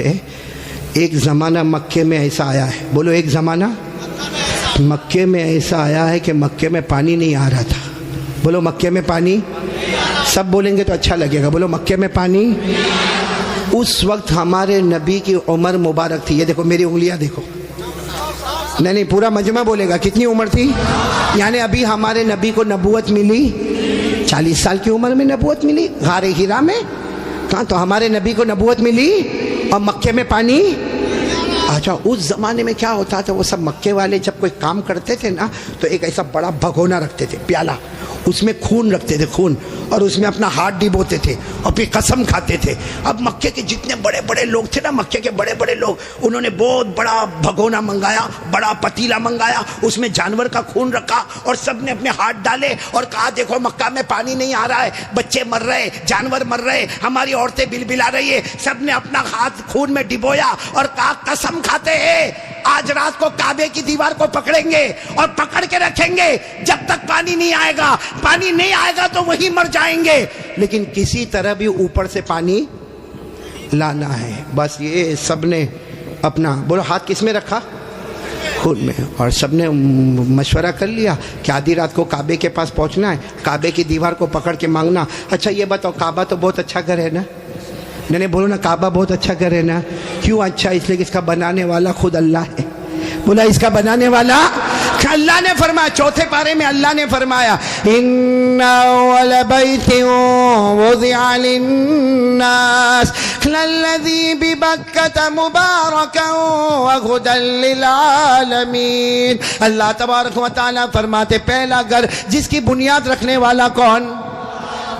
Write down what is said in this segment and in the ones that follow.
ہے. ایک زمانہ مکے میں ایسا آیا ہے, بولو ایک زمانہ مکے میں ایسا آیا ہے کہ مکے میں پانی نہیں آ رہا تھا. بولو مکے میں پانی, سب بولیں گے تو اچھا لگے گا. بولو مکے میں پانی. اس وقت ہمارے نبی کی عمر مبارک تھی. یہ دیکھو میری انگلیاں دیکھو, نہیں پورا مجمع بولے گا. کتنی عمر تھی؟ یعنی ابھی ہمارے نبی کو نبوت ملی 40 سال کی عمر میں نبوت ملی غار ہرا میں. کہاں تو ہمارے نبی کو نبوت ملی اور مکے میں پانی. اچھا اس زمانے میں کیا ہوتا تھا, وہ سب مکے والے جب کوئی کام کرتے تھے نا تو ایک ایسا بڑا بھگونا رکھتے تھے, پیالہ, اس میں خون رکھتے تھے, خون, اور اس میں اپنا ہاتھ ڈبوتے تھے اور پھر قسم کھاتے تھے. اب مکے کے جتنے بڑے بڑے لوگ تھے نا, مکے کے بڑے بڑے لوگ, انہوں نے بہت بڑا بھگونا منگایا, بڑا پتیلا منگایا, اس میں جانور کا خون رکھا اور سب نے اپنے ہاتھ ڈالے اور کہا دیکھو مکہ میں پانی نہیں آ رہا ہے, بچے مر رہے, جانور مر رہے, ہماری عورتیں بلبلا رہی ہے. سب نے اپنا ہاتھ خون میں ڈبویا اور کہا قسم کھاتے ہیں آج رات کو کعبے کی دیوار کو پکڑیں گے اور پکڑ کے رکھیں گے جب تک پانی نہیں آئے گا. پانی نہیں آئے گا تو وہی مر جائیں گے, لیکن کسی طرح بھی اوپر سے پانی لانا ہے. بس یہ سب نے اپنا, بولو ہاتھ کس میں رکھا؟ خود میں. اور سب نے مشورہ کر لیا کہ آدھی رات کو کعبے کے پاس پہنچنا ہے, کعبے کی دیوار کو پکڑ کے مانگنا. اچھا یہ بتاؤ کعبہ تو بہت اچھا گھر ہے نا؟ نہیں بولو نا کعبہ بہت اچھا گھر ہے نا. کیوں اچھا؟ اس لیے کہ اس کا بنانے والا خود اللہ ہے. بولا اس کا بنانے والا اللہ نے فرمایا, چوتھے پارے میں اللہ نے فرمایا ان اول بیت وضع للناس للذی ببکۃ مبارکا وہدی للعالمین. اللہ تبارک و تعالی فرماتے پہلا گھر جس کی بنیاد رکھنے والا کون,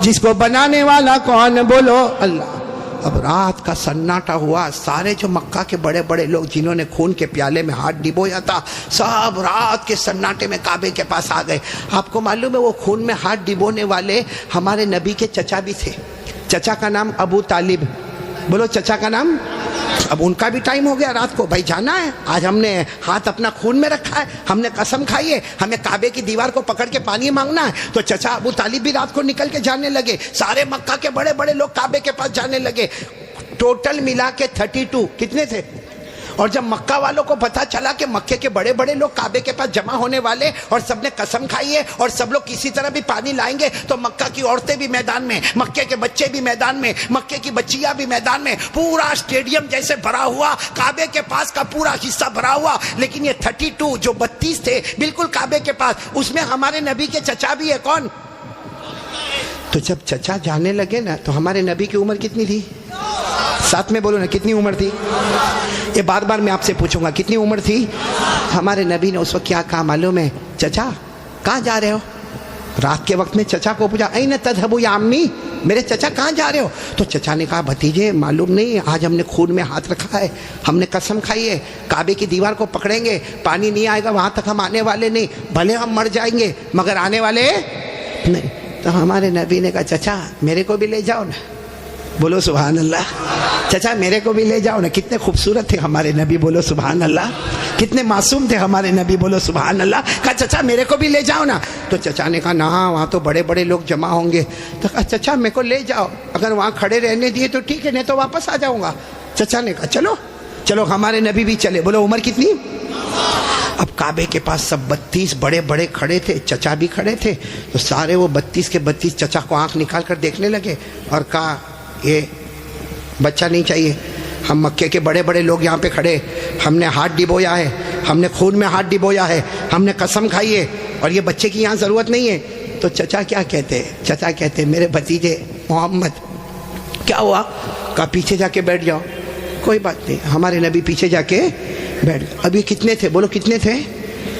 جس کو بنانے والا کون؟ بولو اللہ. اب رات کا سناٹا ہوا, سارے جو مکہ کے بڑے بڑے لوگ جنہوں نے خون کے پیالے میں ہاتھ ڈبویا تھا سب رات کے سناٹے میں کعبے کے پاس آ گئے. آپ کو معلوم ہے وہ خون میں ہاتھ ڈبونے والے ہمارے نبی کے چچا بھی تھے. چچا کا نام ابو طالب. بولو چچا کا نام. اب ان کا بھی ٹائم ہو گیا رات کو, بھائی جانا ہے, آج ہم نے ہاتھ اپنا خون میں رکھا ہے, ہم نے قسم کھائی ہے ہمیں کعبے کی دیوار کو پکڑ کے پانی مانگنا ہے. تو چچا ابو طالب بھی رات کو نکل کے جانے لگے, سارے مکہ کے بڑے بڑے لوگ کعبے کے پاس جانے لگے. ٹوٹل ملا کے 32 کتنے تھے. اور جب مکہ والوں کو پتا چلا کہ مکے کے بڑے بڑے لوگ کعبے کے پاس جمع ہونے والے اور سب نے قسم کھائی ہے اور سب لوگ کسی طرح بھی پانی لائیں گے, تو مکہ کی عورتیں بھی میدان میں, مکے کے بچے بھی میدان میں, مکے کی بچیاں بھی میدان میں, پورا اسٹیڈیم جیسے بھرا ہوا, کعبے کے پاس کا پورا حصہ بھرا ہوا. لیکن یہ 32 جو 32 تھے بالکل کعبے کے پاس, اس میں ہمارے نبی کے چچا بھی ہے. کون؟ تو جب چچا جانے لگے نا تو ہمارے نبی کی عمر کتنی تھی؟ ساتھ میں بولو نا کتنی عمر تھی. یہ بار بار میں آپ سے پوچھوں گا کتنی عمر تھی. ہمارے نبی نے اس وقت کیا کہا معلوم ہے؟ چچا کہاں جا رہے ہو؟ رات کے وقت میں چچا کو پوچھا این تذهبوا یا امی, میرے چچا کہاں جا رہے ہو؟ تو چچا نے کہا بھتیجے معلوم نہیں, آج ہم نے خون میں ہاتھ رکھا ہے, ہم نے قسم کھائی ہے کعبے کی دیوار کو پکڑیں گے, پانی نہیں آئے گا وہاں تک ہم آنے والے نہیں, بھلے ہم مر جائیں گے مگر آنے والے نہیں. تو ہمارے نبی نے کہا چچا میرے کو بھی لے جاؤ نا. بولو سبحان اللہ. چچا میرے کو بھی لے جاؤ نا. کتنے خوبصورت تھے ہمارے نبی, بولو سبحان اللہ. کتنے معصوم تھے ہمارے نبی, بولو سبحان اللہ. کہا چچا میرے کو بھی لے جاؤ نا. تو چچا نے کہا نہ وہاں تو بڑے بڑے لوگ جمع ہوں گے. تو کہا چچا میرے کو لے جاؤ, اگر وہاں کھڑے رہنے دیے تو ٹھیک ہے, نہیں تو واپس آ جاؤں گا. چچا نے کہا چلو چلو. ہمارے نبی بھی چلے. بولو عمر کتنی. اب کعبے کے پاس سب 32 بڑے بڑے کھڑے تھے, چچا بھی کھڑے تھے. تو سارے وہ 32 کے 32 چچا کو آنکھ نکال کر دیکھنے لگے اور کہا یہ بچہ نہیں چاہیے, ہم مکے کے بڑے بڑے لوگ یہاں پہ کھڑے, ہم نے ہاتھ ڈبویا ہے, ہم نے خون میں ہاتھ ڈبویا ہے, ہم نے قسم کھائی ہے, اور یہ بچے کی یہاں ضرورت نہیں ہے. تو چچا کیا کہتے؟ چچا کہتے میرے بھتیجے محمد کیا ہوا؟ کہا پیچھے جا کے بیٹھ جاؤ. کوئی بات نہیں. ہمارے نبی پیچھے جا کے بیٹھ گئے. ابھی کتنے تھے؟ بولو کتنے تھے؟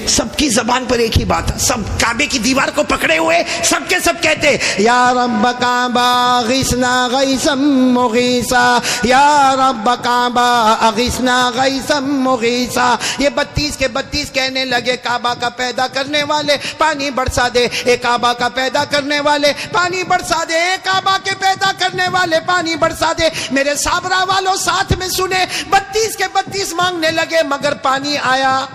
سب کی زبان پر ایک ہی بات ہے, سب کعبے کی دیوار کو پکڑے ہوئے سب کے سب کہتے یا رب کعبہ اغثنا غیثا مغیثا, یا رب کعبہ اغثنا غیثا مغیثا. یہ 32 کے 32 کہنے لگے کعبہ کا پیدا کرنے والے پانی برسا دے, اے کعبہ کا پیدا کرنے والے پانی برسا دے, اے کعبہ کے پیدا کرنے والے پانی برسا دے. میرے صابرہ والوں ساتھ میں سنے, 32 کے 32 مانگنے لگے مگر پانی آیا.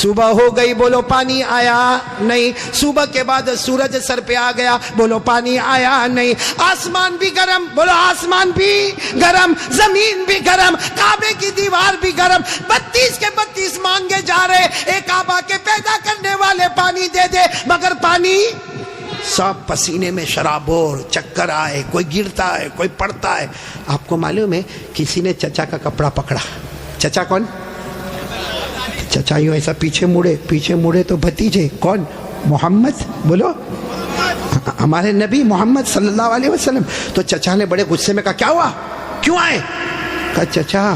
صبح ہو گئی، بولو پانی آیا نہیں. صبح کے بعد سورج سر پہ آ گیا، بولو پانی آیا نہیں. آسمان بھی گرم، بولو آسمان بھی گرم، زمین بھی گرم، کعبے کی دیوار بھی گرم. 32 کے 32 مانگے جا رہے، ایک کعبہ کے پیدا کرنے والے پانی دے دے، مگر پانی سب پسینے میں شرابور، چکر آئے، کوئی گرتا ہے، کوئی پڑتا ہے. آپ کو معلوم ہے کسی نے چچا کا کپڑا پکڑا. چچا کون؟ چچا یوں ایسا پیچھے مڑے تو بھتیجے کون؟ محمد، بولو ہمارے نبی محمد صلی اللہ علیہ وسلم. تو چچا نے بڑے غصے میں کہا کیا ہوا، کیوں آئے؟ کہا چچا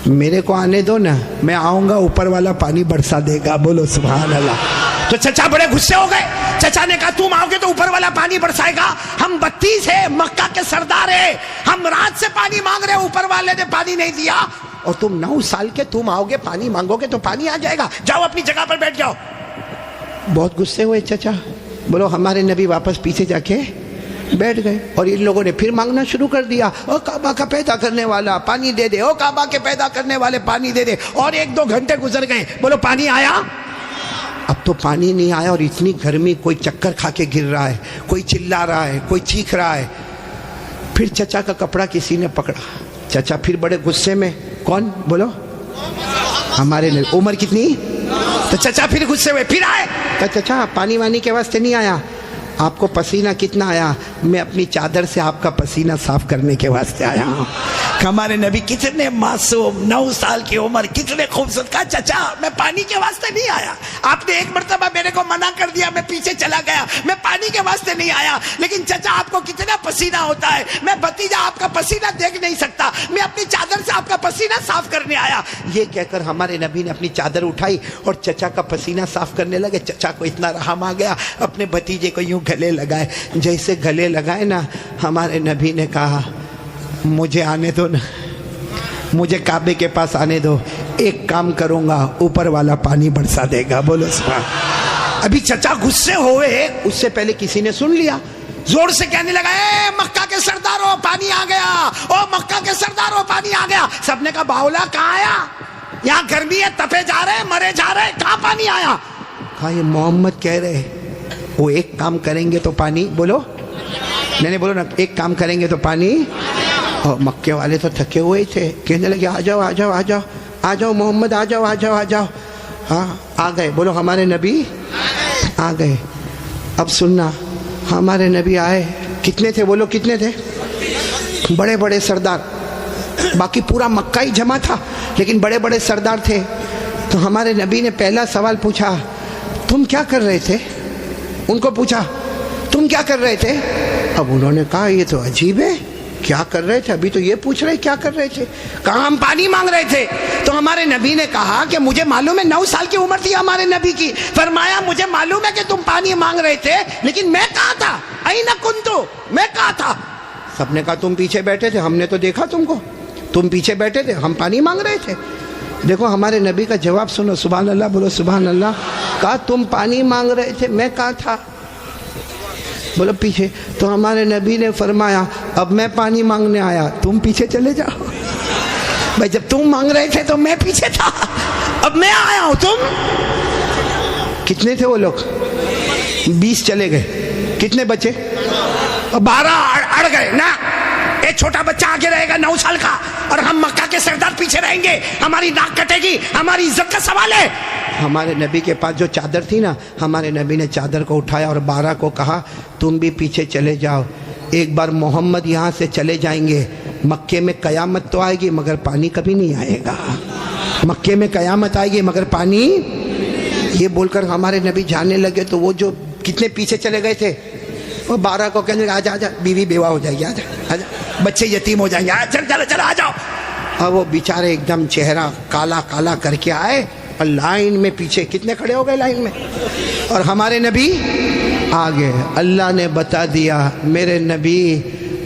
میرے کو آنے دو نا، میں آؤں گا اوپر والا پانی برسا دے گا. بولو سبحان اللہ. تو چچا بڑے غصے ہو گئے. چچا نے کہا تم آؤ گے تو اوپر والا پانی برسائے گا؟ ہم 32 ہے، مکہ کے سردار ہیں، ہم رات سے پانی مانگ رہے ہیں، اوپر والے نے پانی نہیں دیا، اور تم 9 سال کے تم آؤ گے پانی مانگو گے تو پانی آ جائے گا، جاؤ اپنی جگہ پر بیٹھ جاؤ. بہت غصے ہوئے چچا. بولو ہمارے نبی واپس پیچھے جا کے بیٹھ گئے، اور ان لوگوں نے پھر مانگنا شروع کر دیا، او کعبہ کا پیدا کرنے والا پانی دے دے، او کعبہ کے پیدا کرنے والے پانی دے دے. اور 1-2 گھنٹے گزر گئے، بولو پانی آیا؟ اب تو پانی نہیں آیا، اور اتنی گرمی، کوئی چکر کھا کے گر رہا ہے، کوئی چلا رہا ہے، کوئی چیخ رہا ہے. پھر چچا کا کپڑا کسی نے پکڑا. چچا پھر بڑے غصے میں، کون؟ بولو ہمارے نبی. عمر کتنی؟ تو چچا پھر غصے ہوئے، پھر آئے. کہ چچا پانی وانی کے واسطے نہیں آیا، آپ کو پسینہ کتنا آیا؟ میں اپنی چادر سے آپ کا پسینہ صاف کرنے کے واسطے آیا ہوں. ہمارے نبی کتنے معصوم، 9 سال کی عمر، کتنے خوبصورت. کہا چچا میں پانی کے واسطے نہیں آیا، آپ نے 1 مرتبہ میرے کو منع کر دیا، میں پیچھے چلا گیا، میں پانی کے واسطے نہیں آیا. لیکن چچا آپ کو کتنا پسینہ ہوتا ہے، میں بھتیجا آپ کا پسینہ دیکھ نہیں سکتا، میں اپنی چادر سے آپ کا پسینہ صاف کرنے آیا. یہ کہہ کر ہمارے نبی نے اپنی چادر اٹھائی اور چچا کا پسینہ صاف کرنے لگے. چچا کو اتنا رحم آ گیا، اپنے بھتیجے کو یوں گلے لگائے. جیسے گلے لگائے نا، ہمارے نبی نے کہا مجھے آنے دو نا، مجھے کعبے کے پاس آنے دو، ایک کام کروں گا، اوپر والا پانی برسا دے گا. بولو سبحان. ابھی چچا غصے ہوئے، اس سے پہلے کسی نے سن لیا، زور سے کہنے لگا اے مکہ کے سرداروں پانی آ گیا، او مکہ کے سرداروں پانی آ گیا. سب نے کہا باولا کہاں آیا؟ یہاں گرمی ہے، تپے جا رہے ہیں، مرے جا رہے ہیں، کہاں پانی آیا؟ کہا یہ محمد کہہ رہے وہ ایک کام کریں گے تو پانی، بولو نہیں بولو نا، ایک کام کریں گے تو پانی. اور مکے والے تو تھکے ہوئے تھے، کہنے لگے آ جاؤ آ جاؤ آ جاؤ آ جاؤ محمد، آ جاؤ آ جاؤ آ جاؤ. ہاں آ گئے. بولو ہمارے نبی آ گئے. اب سننا، ہمارے نبی آئے، کتنے تھے؟ بولو کتنے تھے؟ بڑے بڑے سردار. باقی پورا مکہ ہی جمع تھا، لیکن بڑے بڑے سردار تھے. تو ہمارے نبی نے پہلا سوال پوچھا، تم کیا کر رہے تھے؟ ان کو پوچھا تم کیا کر رہے تھے؟ اب انہوں نے کہا یہ تو عجیب ہے، کیا کر رہے تھے؟ ابھی تو یہ پوچھ رہے کیا کر رہے تھے. کہا ہم پانی مانگ رہے تھے. تو ہمارے نبی نے کہا کہ مجھے معلوم ہے، 9 سال کی عمر تھی ہمارے نبی کی. فرمایا مجھے معلوم ہے کہ تم پانی مانگ رہے تھے، لیکن میں کہاں تھا؟ این کنتو، میں کہاں تھا؟ سب نے کہا تم پیچھے بیٹھے تھے، ہم نے تو دیکھا تم کو، تم پیچھے بیٹھے تھے، ہم پانی مانگ رہے تھے. دیکھو ہمارے نبی کا جواب سنو، سبحان اللہ، بولو سبحان اللہ. کہا تم پانی مانگ رہے تھے، میں کہاں تھا؟ بولو پیچھے. تو ہمارے نبی نے فرمایا اب میں پانی مانگنے آیا، تم پیچھے چلے جاؤ. بھائی جب تم مانگ رہے تھے تو میں پیچھے تھا، اب میں آیا ہوں. تم کتنے تھے وہ لوگ؟ 20 چلے گئے، کتنے بچے؟ 12 اڑ گئے نا. ایک چھوٹا بچہ آگے رہے گا 9 سال کا، اور ہم مکہ کے سردار پیچھے رہیں گے، ہماری ناک کٹے گی، ہماری عزت کا سوال ہے. ہمارے نبی کے پاس جو چادر تھی نا، ہمارے نبی نے چادر کو اٹھایا اور 12 کو کہا تم بھی پیچھے چلے جاؤ. ایک بار محمد یہاں سے چلے جائیں گے، مکے میں قیامت تو آئے گی مگر پانی کبھی نہیں آئے گا. مکے میں قیامت آئے گی مگر پانی. یہ بول کر ہمارے نبی جانے لگے. تو وہ جو کتنے پیچھے چلے گئے تھے، وہ 12 کو کہنے لگا آجا آجا، بیوی بیوہ ہو جائے گی، آجا آجا، بچے یتیم ہو جائیں گے، چل چلو چلو آ جاؤ. اور وہ بیچارے ایک دم چہرہ کالا کالا کر کے آئے، اور لائن میں پیچھے کتنے کھڑے ہو گئے لائن میں، اور ہمارے نبی آگے. اللہ نے بتا دیا میرے نبی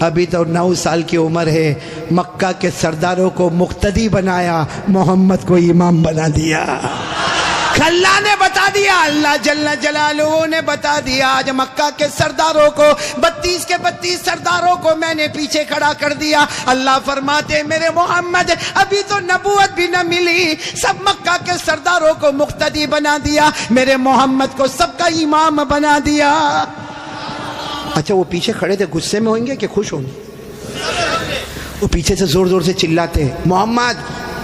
ابھی تو 9 سال کی عمر ہے، مکہ کے سرداروں کو مقتدی بنایا، محمد کو امام بنا دیا. اللہ نے بتا دیا, اللہ جل جلالہ نے بتا دیا. آج مکہ کے سرداروں کو 32 کے 32 سرداروں کو میں نے پیچھے کھڑا کر دیا. اللہ فرماتے میرے محمد ابھی تو نبوت بھی نہ ملی, سب مکہ کے سرداروں کو مقتدی بنا دیا, میرے محمد کو سب کا امام بنا دیا. اچھا وہ پیچھے کھڑے تھے, غصے میں ہوئیں گے کہ خوش ہوں گے؟ وہ پیچھے سے زور زور سے چلاتے محمد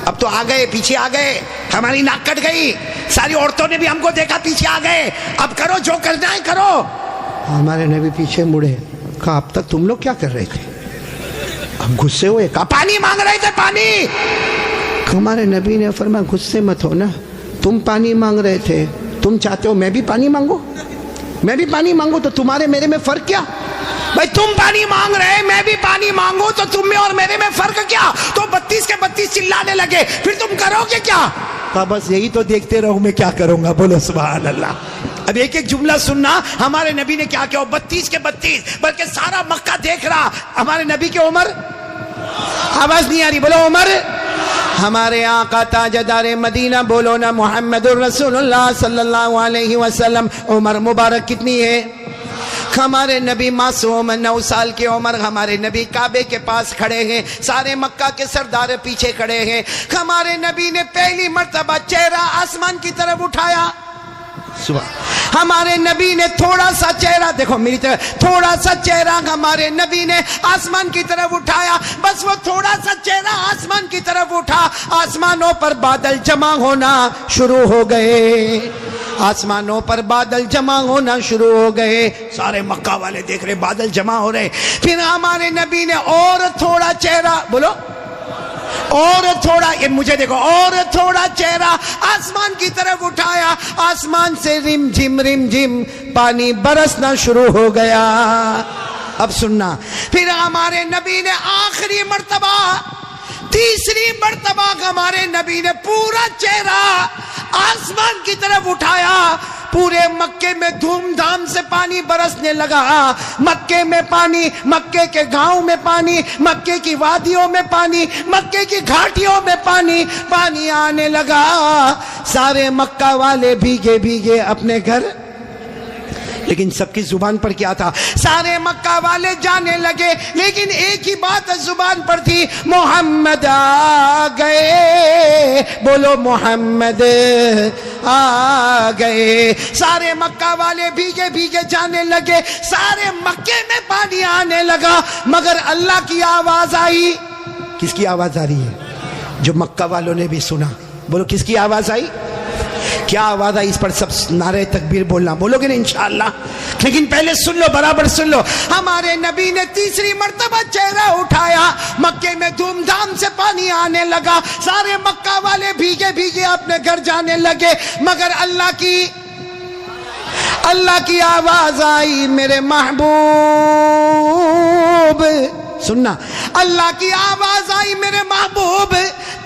اب تو آ گئے, پیچھے آ گئے, ہماری ناک کٹ گئی, ساری عورتوں نے بھی ہم کو دیکھا, پیچھے آ گئے, اب کرو جو کرنا ہے کرو. ہمارے نبی پیچھے مڑے, کہا اب تک تم لوگ کیا کر رہے تھے؟ ہم غصے ہوئے, کہا پانی مانگ رہے تھے پانی. ہمارے نبی نے فرمایا غصے مت ہو نا, تم پانی مانگ رہے تھے, تم چاہتے ہو میں بھی پانی مانگوں, میں بھی پانی مانگوں, تو تمہارے میرے میں فرق کیا؟ بھائی تم پانی مانگ رہے, میں بھی پانی مانگوں, تو تم میں اور میرے میں فرق کیا؟ تو 32 کے 32 چلانے لگے, پھر تم کرو گے کیا؟ کہا بس یہی تو دیکھتے رہو, میں کیا کروں گا. بولو سبحان اللہ. اب ایک ایک جملہ سننا, ہمارے نبی نے کیا کیا. 32 کے 32 بلکہ سارا مکہ دیکھ رہا. ہمارے نبی کی عمر, آواز نہیں آ رہی, بولو عمر. ہمارے آقا تاجدار مدینہ, بولو نا محمد الرسول اللہ صلی اللہ علیہ وسلم, عمر مبارک کتنی ہے؟ ہمارے نبی معصوم 9 سال کی عمر, ہمارے نبی کعبے کے پاس کھڑے ہیں, سارے مکہ کے سردار پیچھے کھڑے ہیں. ہمارے نبی نے پہلی مرتبہ چہرہ آسمان کی طرف اٹھایا. ہمارے نبی نے تھوڑا سا چہرہ, دیکھو میری طرف, تھوڑا سا چہرہ ہمارے نبی نے آسمان کی طرف اٹھایا. بس وہ تھوڑا سا چہرہ آسمان کی طرف اٹھا, آسمانوں پر بادل جمع ہونا شروع ہو گئے, آسمانوں پر بادل جمع ہونا شروع ہو گئے. سارے مکہ والے دیکھ رہے بادل جمع ہو رہے. پھر ہمارے نبی نے اور تھوڑا چہرہ, بولو اور تھوڑا, یہ مجھے دیکھو, اور تھوڑا چہرہ آسمان کی طرف اٹھایا. آسمان سے رم جھم پانی برسنا شروع ہو گیا. اب سننا, پھر ہمارے نبی نے آخری مرتبہ, تیسری مرتبہ ہمارے نبی نے پورا چہرہ آسمان کی طرف اٹھایا. پورے مکے میں دھوم دھام سے پانی برسنے لگا. مکے میں پانی, مکے کے گاؤں میں پانی, مکے کی وادیوں میں پانی, مکے کی گھاٹیوں میں پانی, پانی آنے لگا. سارے مکہ والے بھیگے بھیگے اپنے گھر, لیکن سب کی زبان پر کیا تھا؟ سارے مکہ والے جانے لگے, لیکن ایک ہی بات زبان پر تھی, محمد آ گئے. بولو محمد آ گئے. سارے مکہ والے بھیگے بھیگے جانے لگے, سارے مکے میں پانی آنے لگا, مگر اللہ کی آواز آئی. کس کی آواز آ رہی ہے؟ جو مکہ والوں نے بھی سنا. بولو کس کی آواز آئی؟ کیا آواز آئی؟ اس پر سب نعرہ تکبیر بولنا, بولو گے نا انشاءاللہ. لیکن پہلے سن لو, برابر سن لو. ہمارے نبی نے تیسری مرتبہ چہرہ اٹھایا, مکے میں دھوم دھام سے پانی آنے لگا. سارے مکہ والے بھیگے بھیگے اپنے گھر جانے لگے, مگر اللہ کی آواز آئی, میرے محبوب. سننا, اللہ کی آواز آئی, میرے محبوب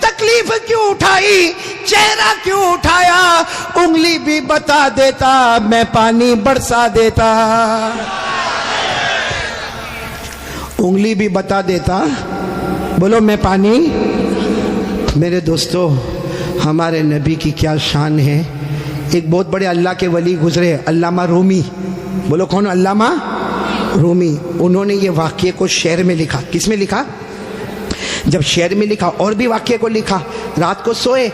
تکلیف کیوں اٹھائی, چہرہ کیوں اٹھایا, انگلی بھی بتا دیتا میں پانی برسا دیتا. انگلی بھی بتا دیتا, بولو میں پانی. میرے دوستو, ہمارے نبی کی کیا شان ہے. ایک بہت بڑے اللہ کے ولی گزرے, علامہ رومی. بولو کون؟ علامہ رومی. انہوں نے یہ واقعے کو شعر میں لکھا. کس میں لکھا؟ جب شعر میں لکھا, اور بھی واقعے کو لکھا. رات کو سوئے,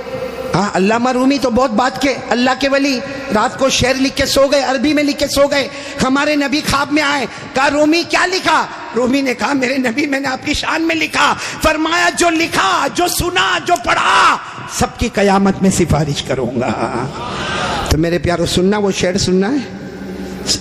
علامہ رومی تو بہت بات کے اللہ کے ولی, رات کو شعر لکھ کے سو گئے, عربی میں لکھ کے سو گئے. ہمارے نبی خواب میں آئے, کہا رومی کیا لکھا؟ رومی نے کہا میرے نبی میں نے آپ کی شان میں لکھا. فرمایا جو لکھا, جو سنا, جو پڑھا, سب کی قیامت میں سفارش کروں گا. تو میرے پیارو سننا, وہ شعر سننا ہے.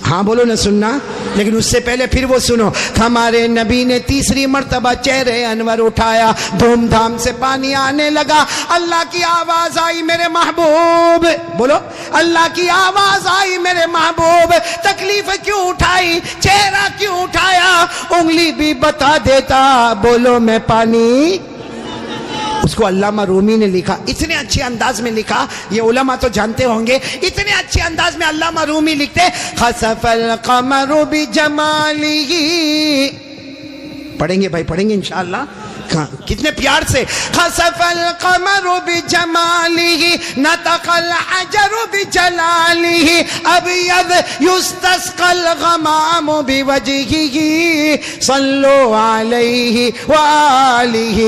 ہاں بولو نہ سننا. لیکن اس سے پہلے پھر وہ سنو. ہمارے نبی نے تیسری مرتبہ چہرے انور اٹھایا, دھوم دھام سے پانی آنے لگا. اللہ کی آواز آئی, میرے محبوب. بولو, اللہ کی آواز آئی, میرے محبوب تکلیف کیوں اٹھائی, چہرہ کیوں اٹھایا, انگلی بھی بتا دیتا, بولو میں پانی. اس کو علامہ رومی نے لکھا, اتنے اچھے انداز میں لکھا, یہ علماء تو جانتے ہوں گے, اتنے اچھے انداز میں علامہ رومی لکھتے, خسف القمر بجمالہ. پڑھیں گے بھائی, پڑھیں گے انشاءاللہ. کتنے پیار سے خسف القمر بجمالہ نطق الحجر بجلالہ ابیض یستسقى الغمام بوجہہ صلو علیہ وآلہ.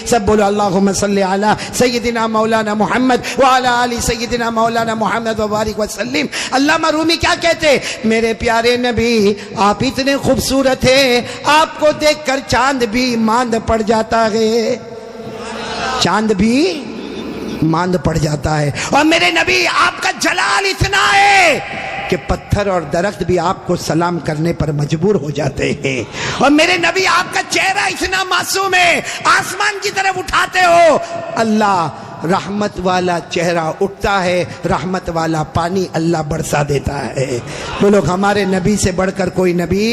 سب بولو اللہم صلی علی سیدنا مولانا محمد وعلی آل سیدنا مولانا محمد وبارک وسلم. علامہ رومی کیا کہتے؟ میرے پیارے نبی آپ اتنے خوبصورت ہیں، آپ کو دیکھ کر چاند بھی ماند پڑ جاتا ہے، چاند بھی ماند پڑ جاتا ہے. اور میرے نبی آپ کا جلال اتنا ہے کہ پتھر اور درخت بھی آپ کو سلام کرنے پر مجبور ہو جاتے ہیں. اور میرے نبی آپ کا چہرہ اتنا معصوم ہے، آسمان کی طرف اٹھاتے ہو اللہ رحمت والا چہرہ اٹھتا ہے، رحمت والا پانی اللہ برسا دیتا ہے. بولو ہمارے نبی سے بڑھ کر کوئی نبی